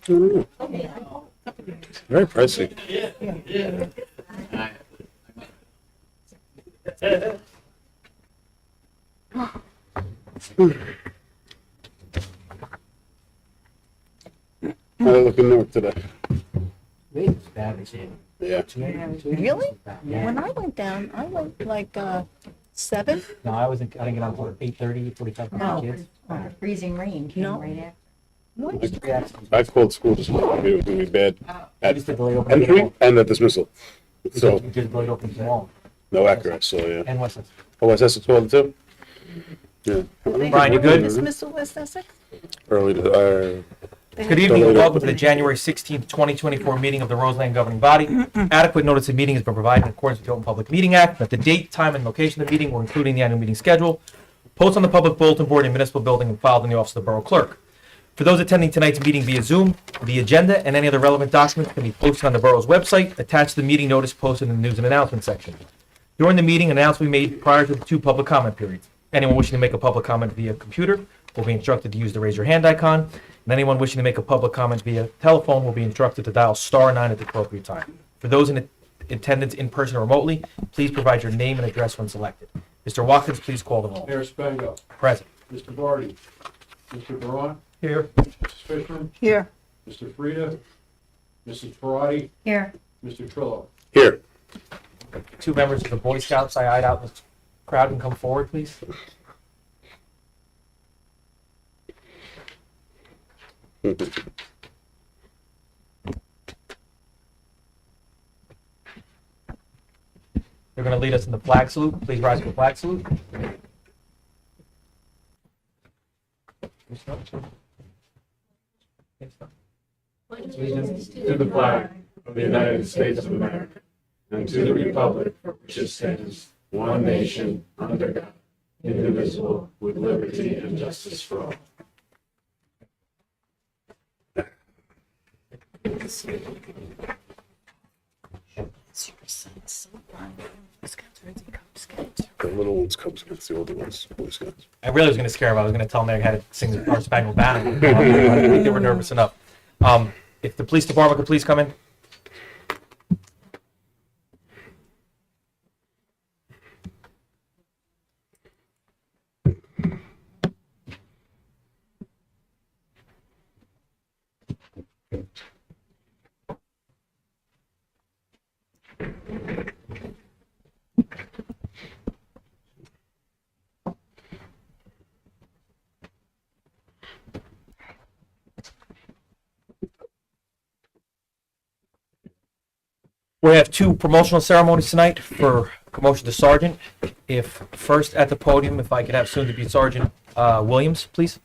Mm, very pricey. I look in Newark today. It's bad as hell. Yeah. Really? When I went down, I went like 7. No, I didn't get on for 8:30, 45 No. kids. Freezing rain came No. right after. Yeah, I called school this morning. I knew it was going to be bad I just did the late opening. entry and at dismissal. So, We did the late opening tomorrow. no accurate, so yeah. And Wessex. Oh, was that 12 too? Yeah. Brian, you good? Dismissal West Essex? Early to, Good evening and welcome to the January 16th, 2024 meeting of the Roseland Governing Body. Adequate notice of meeting has been provided in accordance with the Open Public Meeting Act. That the date, time, and location of the meeting were included in the annual meeting schedule, posted on the public bulletin board in the municipal building and filed in the office of the Borough Clerk. For those attending tonight's meeting via Zoom, the agenda and any other relevant documents can be posted on the borough's website, attached to the meeting notice posted in the news and announcement section. During the meeting, an announcement will be made prior to the 2 public comment periods. Anyone wishing to make a public comment via computer will be instructed to use the raise your hand icon, and anyone wishing to make a public comment via telephone will be instructed to dial *9 at the appropriate time. For those in attendance in person or remotely, please provide your name and address when selected. Mr. Watkins, please call the roll. Mayor Spango, Present. Mr. Barty, Mr. Borough, Here. Mrs. Fishman, Here. Mr. Frieda, Mrs. Parati, Here, Mr. Trillo. here. 2 members of the Boy Scouts I eyed out in the crowd can come forward, please. They're going to lead us in the flag salute. Please rise for the flag salute. Allegiance to the flag of the United States of America and to the republic for which it stands, one nation, under God, indivisible, with liberty and justice for all. The little ones, Cub Scouts, the older ones, Boy Scouts. I really was going to scare them. I was going to tell them they had to sing the Star Spangled Banner. I didn't think they were nervous enough. If the police department could please come in. We have 2 promotional ceremonies tonight for promotion to sergeant. If first at the podium, if I could have soon to be Sergeant Williams, please.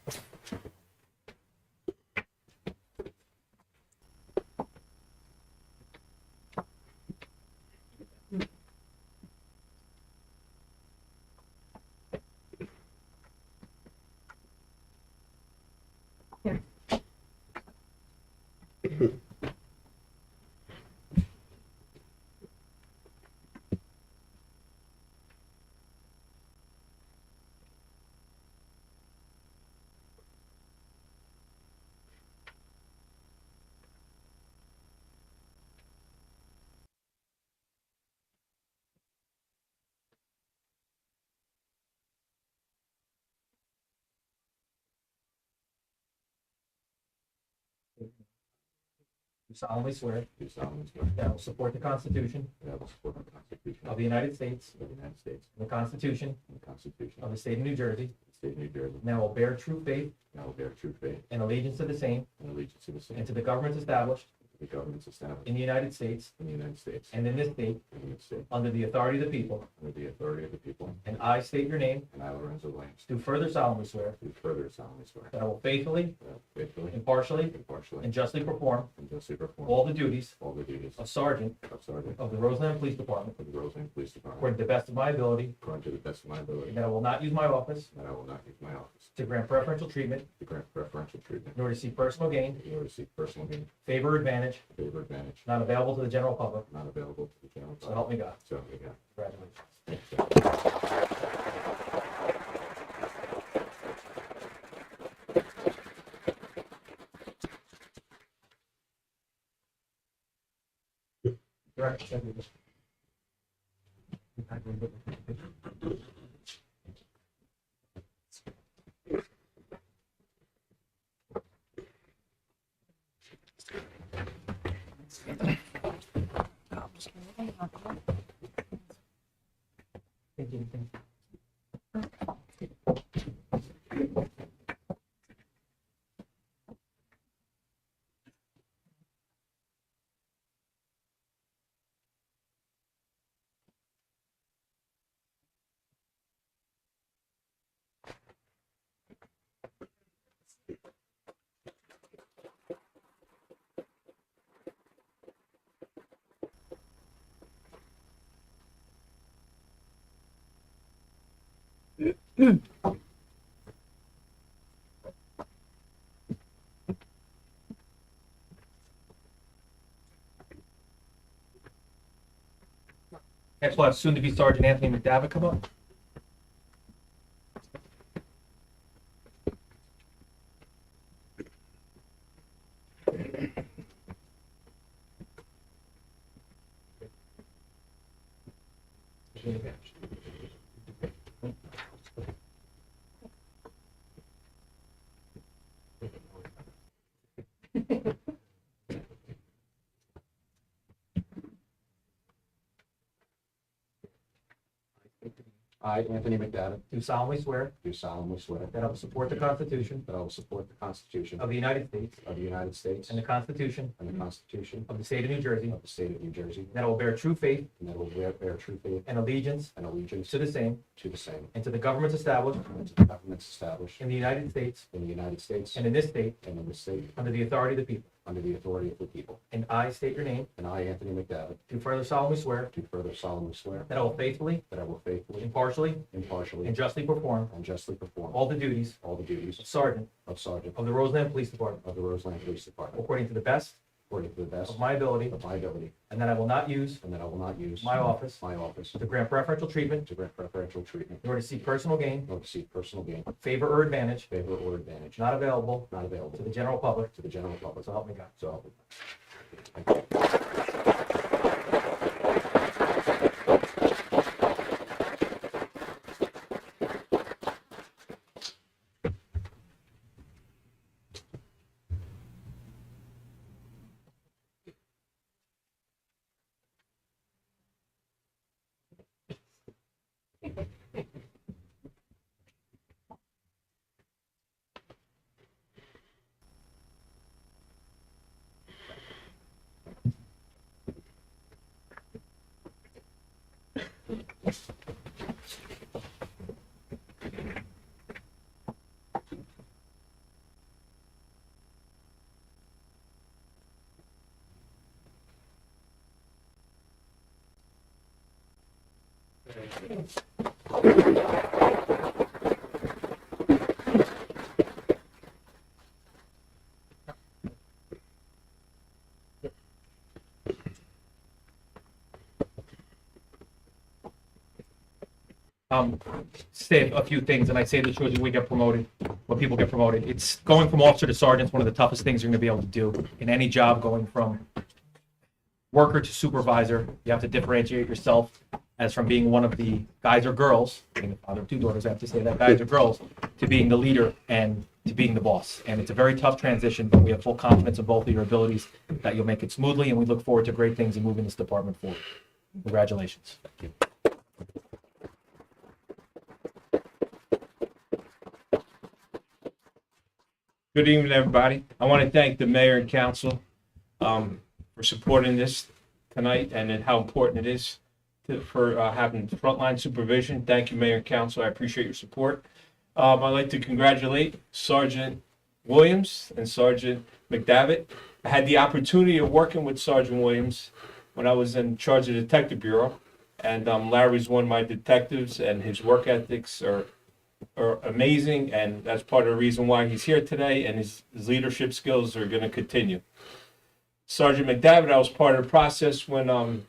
You solemnly swear Do solemnly swear that I will support the Constitution that I will support the Constitution of the United States of the United States and the Constitution and the Constitution of the State of New Jersey, of the State of New Jersey, and I will bear true faith and I will bear true faith and allegiance to the same and allegiance to the same and to the governments established the governments established in the United States in the United States and in this state and in the state under the authority of the people. under the authority of the people, And I state your name, and I, Lorenzo Williams, do further solemnly swear do further solemnly swear that I will faithfully, that I will faithfully, impartially, impartially, and justly perform and justly perform all the duties all the duties of Sergeant of Sergeant of the Roseland Police Department of the Roseland Police Department according to the best of my ability, according to the best of my ability, and that I will not use my office that I will not use my office to grant preferential treatment, to grant preferential treatment, nor to seek personal gain, in order to seek personal gain, favor, or advantage favor, advantage, not available to the general public. not available to the general So public. help me God. So help me God. Congratulations. Thank you. Next, we'll have soon-to-be Sergeant Anthony McDavitt come up. I, Anthony McDavitt, Do solemnly swear do solemnly swear that I will support the Constitution that I will support the Constitution of the United States of the United States and the Constitution and the Constitution of the State of New Jersey, of the State of New Jersey, that I will bear true faith and that I will bear true faith and allegiance and allegiance to the same to the same, and to the governments established and to the governments established in the United States in the United States and in this state and in this state under the authority of the people. under the authority of the people. And I state your name, And I, Anthony McDavitt, do further solemnly swear do further solemnly swear that I will faithfully, that I will faithfully, impartially, impartially, and justly perform and justly perform all the duties all the duties of Sergeant of Sergeant of the Roseland Police Department of the Roseland Police Department according to the best according to the best of my ability, of my ability, and that I will not use and that I will not use my office my office to grant preferential treatment to grant preferential treatment nor to seek personal gain, nor to seek personal gain, favor, or advantage favor, or advantage not available not to available the general public. to the general public. So help me God. So help me God. Say a few things, and I say this usually when we get promoted, when people get promoted. It's going from officer to sergeant is one of the toughest things you're going to be able to do in any job. Going from worker to supervisor, you have to differentiate yourself as from being one of the guys or girls, being the father of two daughters, I have to say that, guys or girls, to being the leader and to being the boss. And it's a very tough transition, but we have full confidence in both of your abilities that you'll make it smoothly, and we look forward to great things in moving this department forward. Congratulations. Good evening, everybody. I want to thank the mayor and council for supporting this tonight and then how important it is for having frontline supervision. Thank you, mayor and council. I appreciate your support. I'd like to congratulate Sergeant Williams and Sergeant McDavitt. I had the opportunity of working with Sergeant Williams when I was in charge of the Detective Bureau, and Larry's one of my detectives, and his work ethics are amazing, and that's part of the reason why he's here today, and his leadership skills are going to continue. Sergeant McDavitt, I was part of the process when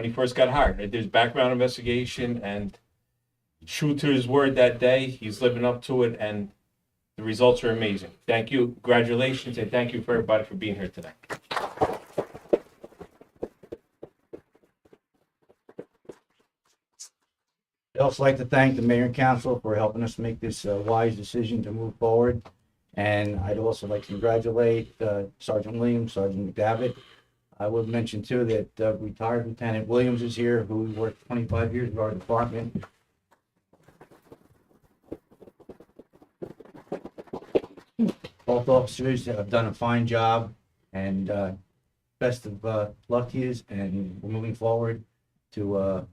he first got hired. I did his background investigation, and true to his word that day, he's living up to it, and the results are amazing. Thank you, congratulations, and thank you for everybody for being here today. also like to thank the mayor and council for helping us make this wise decision to move forward. And I'd also like to congratulate Sergeant Williams, Sergeant McDavitt. I would mention too that retired Lieutenant Williams is here, who worked 25 years with our department. Both officers have done a fine job, and best of luck to you, and we're moving forward to a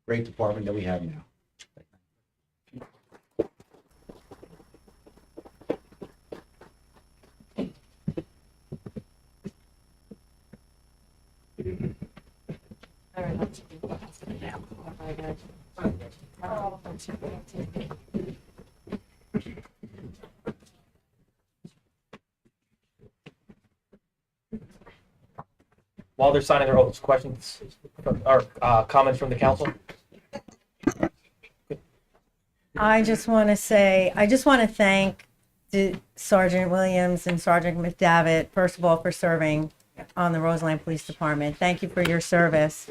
great department that we have now. While they're signing their oaths, questions or comments from the council? I just want to thank Sergeant Williams and Sergeant McDavitt, first of all, for serving on the Roseland Police Department. Thank you for your service.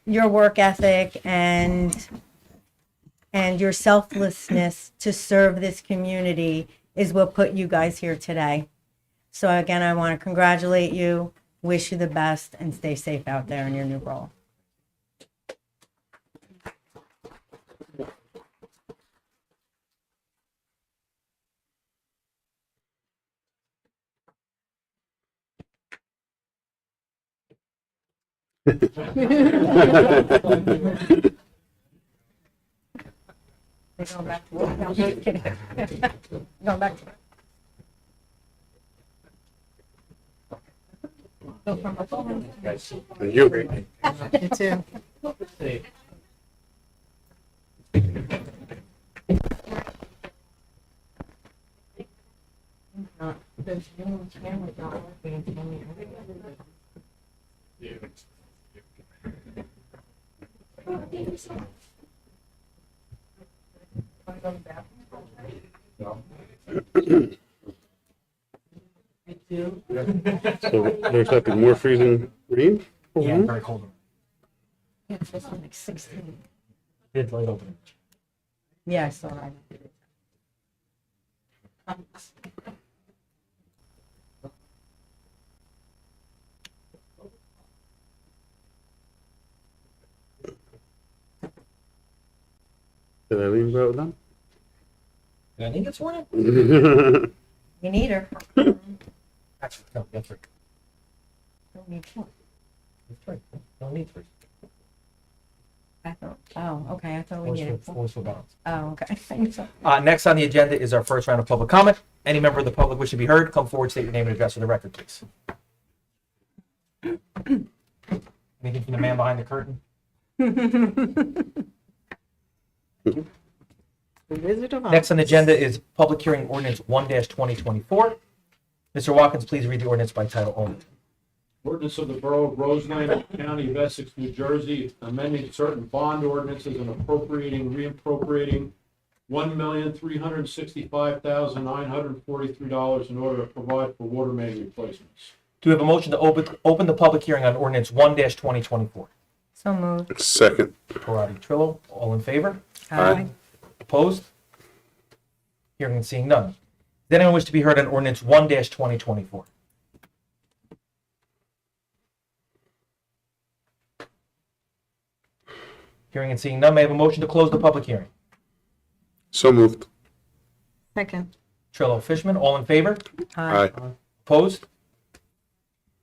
Your work ethic and your selflessness to serve this community is what put you guys here today. So again, I want to congratulate you, wish you the best, and stay safe out there in your new role. We're going back to work. No, I'm just kidding. Going back to work. Go from a phone. Thank you. You too. Those new cameras aren't working for me. So they're expecting more freezing rain? Yeah, very cold. Yeah, it's supposed to be like 16. It's late opening. Yeah, I saw that. Did Eileen go out with them? I think it's one. You need her. Actually, no, that's right. Don't need one. That's right. Don't need three. I thought, oh, okay, I thought we needed four. Always for balance. Oh, okay. Thanks. Next on the agenda is our first round of public comment. Any member of the public wishing to be heard, come forward, state your name and address for the record, please. Anything from the man behind the curtain? Next on the agenda is public hearing ordinance 1-2024. Mr. Watkins, please read the ordinance by title only. Ordinance of the Borough of Roseland, County of Essex, New Jersey, amending certain bond ordinances and appropriating, reappropriating $1,365,943 in order to provide for water main replacements. Do we have a motion to open the public hearing on ordinance 1-2024? So moved. Second. Parati, Trillo, all in favor? Aye. Opposed? Hearing and seeing none. Does anyone wish to be heard on ordinance 1-2024? Hearing and seeing none, may I have a motion to close the public hearing? So moved. Second. Trillo, Fishman, all in favor? Aye. Opposed?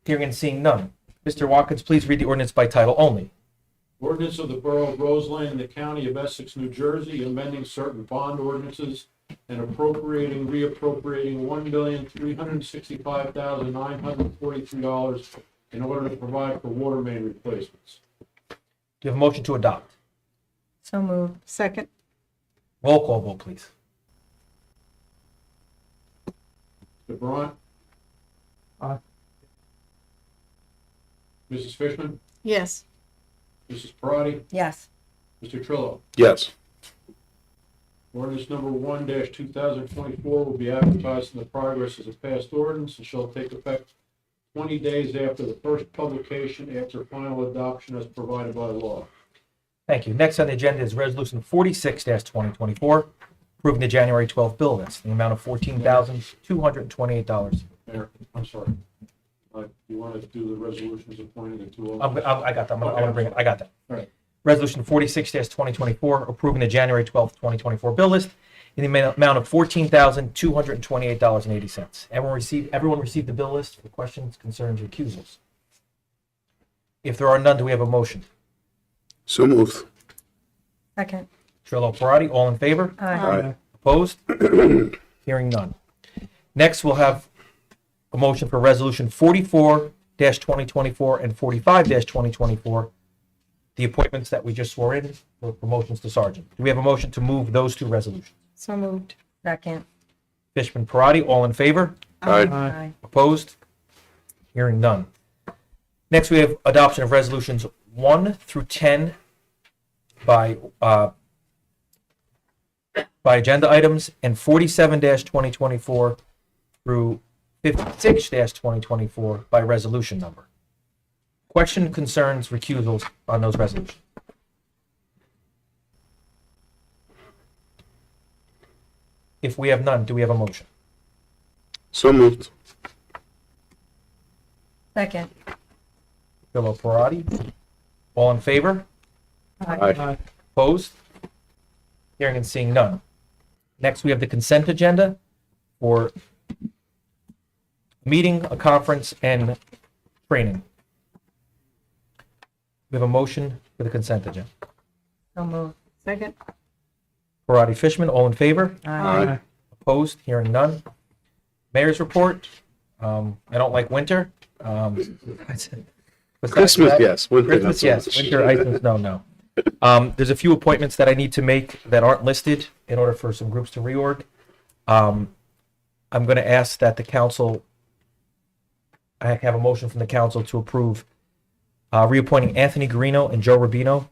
Hearing and seeing none. Mr. Watkins, please read the ordinance by title only. Ordinance of the Borough of Roseland in the County of Essex, New Jersey, amending certain bond ordinances and appropriating, reappropriating $1,365,943 in order to provide for water main replacements. Do you have a motion to adopt? So moved. Second. Roll call vote, please. Mr. Braun? Aye. Mrs. Fishman? Yes. Mrs. Parati? Yes. Mr. Trillo? Yes. Ordinance number 1-2024 will be advertised in the progress as a passed ordinance and shall take effect 20 days after the first publication after final adoption as provided by law. Thank you. Next on the agenda is Resolution 46-2024, approving the January 12th bill list in the amount of $14,228. Mayor, I'm sorry. You want to do the resolutions appointing the two I got that. I'm going to bring it. I got that. All right. Resolution 46-2024, approving the January 12th, 2024 bill list in the amount of $14,228.80. Everyone received the bill list for questions, concerns, recusals. If there are none, do we have a motion? So moved. Second. Trillo, Parati, all in favor? Aye. Opposed? Hearing none. Next, we'll have a motion for Resolution 44-2024 and 45-2024, the appointments that we just swore in for promotions to sergeant. Do we have a motion to move those two resolutions? So moved. Second. Fishman, Parati, all in favor? Aye. Opposed? Hearing none. Next, we have adoption of resolutions 1 through 10 by agenda items, and 47-2024 through 56-2024 by resolution number. Question, concerns, recusals on those resolutions? If we have none, do we have a motion? So moved. Second. Philo Parati, all in favor? Aye. Opposed? Hearing and seeing none. Next, we have the consent agenda for meeting, a conference, and training. We have a motion for the consent agenda. So moved. Second. Parati, Fishman, all in favor? Aye. Opposed? Hearing none. Mayor's report. I don't like winter. Besides Christmas, that- yes. Winter, not Christmas, so yes. much. Winter, ice, no. There's a few appointments that I need to make that aren't listed in order for some groups to reorg. I'm going to ask that the council, I have a motion from the council to approve reappointing Anthony Garino and Joe Rubino to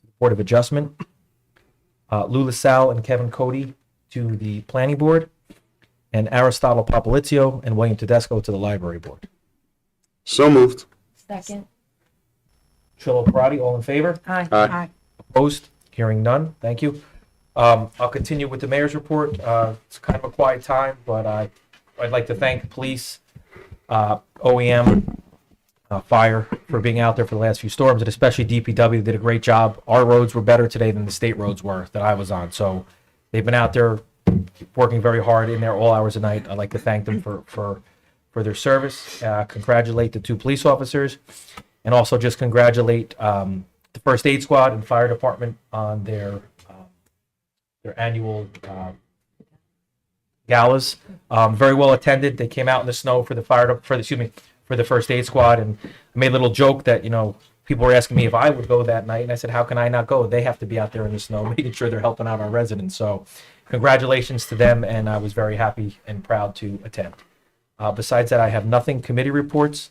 the Board of Adjustment, Lou LaSalle and Kevin Cody to the Planning Board, and Aristotle Popolizio and William Tedesco to the Library Board. So moved. Second. Trillo Parati, all in favor? Aye. Aye. Opposed? Hearing none. Thank you. I'll continue with the mayor's report. It's kind of a quiet time, but I'd like to thank police, OEM, fire for being out there for the last few storms, and especially DPW did a great job. Our roads were better today than the state roads were that I was on. So they've been out there working very hard in there all hours of the night. I'd like to thank them for their service. Congratulate the two police officers, and also just congratulate the first aid squad and fire department on their annual galas. Very well attended. They came out in the snow for the for the first aid squad, and I made a little joke that people were asking me if I would go that night, and I said, how can I not go? They have to be out there in the snow, making sure they're helping out our residents. So congratulations to them, and I was very happy and proud to attend. Besides that, I have nothing. Committee reports,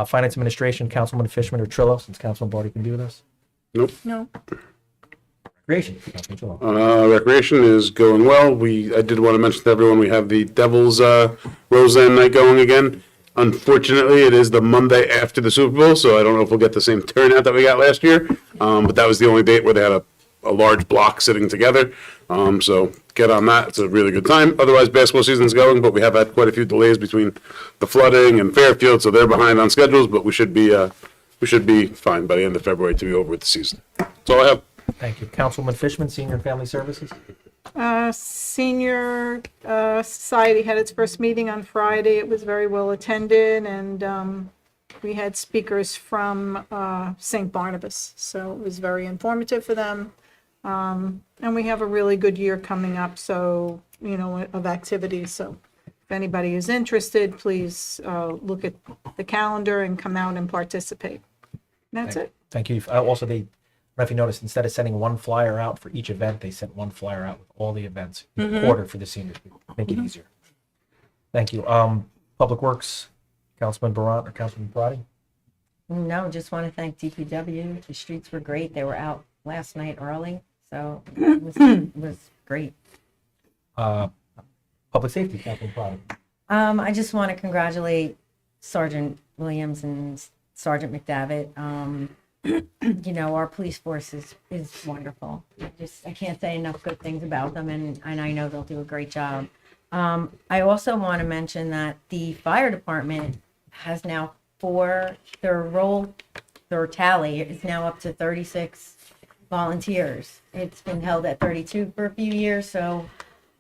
Finance Administration, Councilman Fishman or Trillo, since Councilman Barty can be with us. Nope. No. Recreation, Councilman Trillo. Recreation is going well. I did want to mention to everyone, we have the Devils Roseland night going again. Unfortunately, it is the Monday after the Super Bowl, so I don't know if we'll get the same turnout that we got last year. But that was the only date where they had a large block sitting together. So get on that. It's a really good time. Otherwise, basketball season's going, but we have had quite a few delays between the flooding and Fairfield, so they're behind on schedules, but we should be fine by the end of February to be over with the season. That's all I have. Thank you. Councilman Fishman, Senior and Family Services. Senior Society had its first meeting on Friday. It was very well attended, and we had speakers from St. Barnabas, so it was very informative for them. And we have a really good year coming up, so, of activities. So if anybody is interested, please look at the calendar and come out and participate. And that's it. Thank you. Also, I don't know if you noticed, instead of sending one flyer out for each event, they sent one flyer out with all the events, a quarter for the seniors, make it easier. Thank you. Public Works, Councilman Barant or Councilman Parati? No, just want to thank DPW. The streets were great. They were out last night early, so it was great. Public Safety, Councilman Parati. I just want to congratulate Sergeant Williams and Sergeant McDavitt. you know, our police force is wonderful. I can't say enough good things about them, and I know they'll do a great job. I also want to mention that the fire department has now their tally is now up to 36 volunteers. It's been held at 32 for a few years, so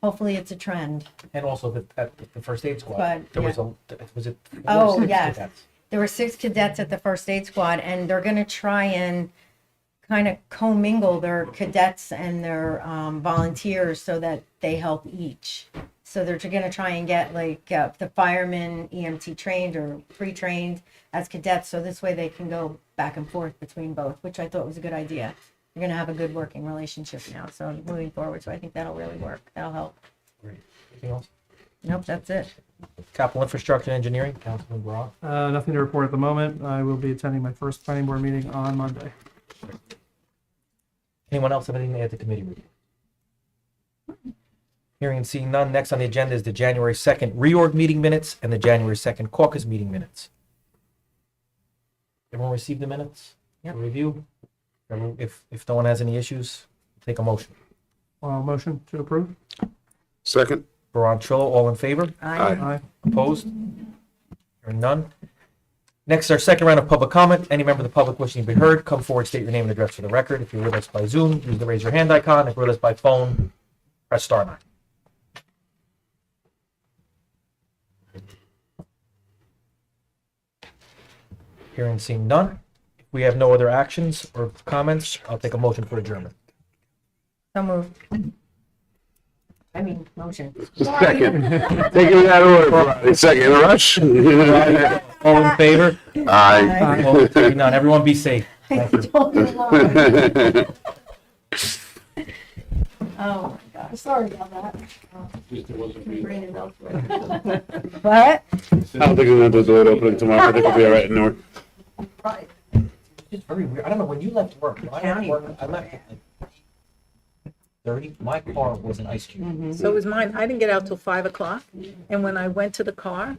hopefully it's a trend. And also at the first aid squad, But, there was yeah. was it? Oh, 6 yes. cadets? There were 6 cadets at the first aid squad, and they're going to try and kind of commingle their cadets and their volunteers so that they help each. So they're going to try and get like the firemen EMT trained or pre-trained as cadets, so this way they can go back and forth between both, which I thought was a good idea. You're going to have a good working relationship now, so moving forward, so I think that'll really work. That'll help. Great. Anything else? Nope, that's it. Capital Infrastructure and Engineering, Councilman Borough. Nothing to report at the moment. I will be attending my first planning board meeting on Monday. Anyone else have anything to add to committee review? Hearing and seeing none, next on the agenda is the January 2nd reorg meeting minutes and the January 2nd caucus meeting minutes. Everyone received the minutes? Yep. For review? If no one has any issues, take a motion. Motion to approve? Second? Baron Trillo, all in favor? Aye. Opposed? Hearing none. Next, our second round of public comment. Any member of the public wishing to be heard, come forward, state your name and address for the record. If you're with us by Zoom, use the raise your hand icon. If you're with us by phone, press star 9. Hearing and seeing none. If we have no other actions or comments, I'll take a motion for adjournment. So moved. I mean, motion. Second. Taking it out of order, Friday. Second, in a rush? All in favor? Aye. Opposed? Hearing none. Everyone be safe. Thank you. Oh, my gosh. Sorry about that. Brain is elsewhere. What? I don't think we're gonna do the door opening tomorrow. I think we'll be all right in Newark. It's very weird. I don't know, when you left work, when I left work, I left at like 30, my car was an ice cube. So it was mine. I didn't get out till 5 o'clock. And when I went to the car,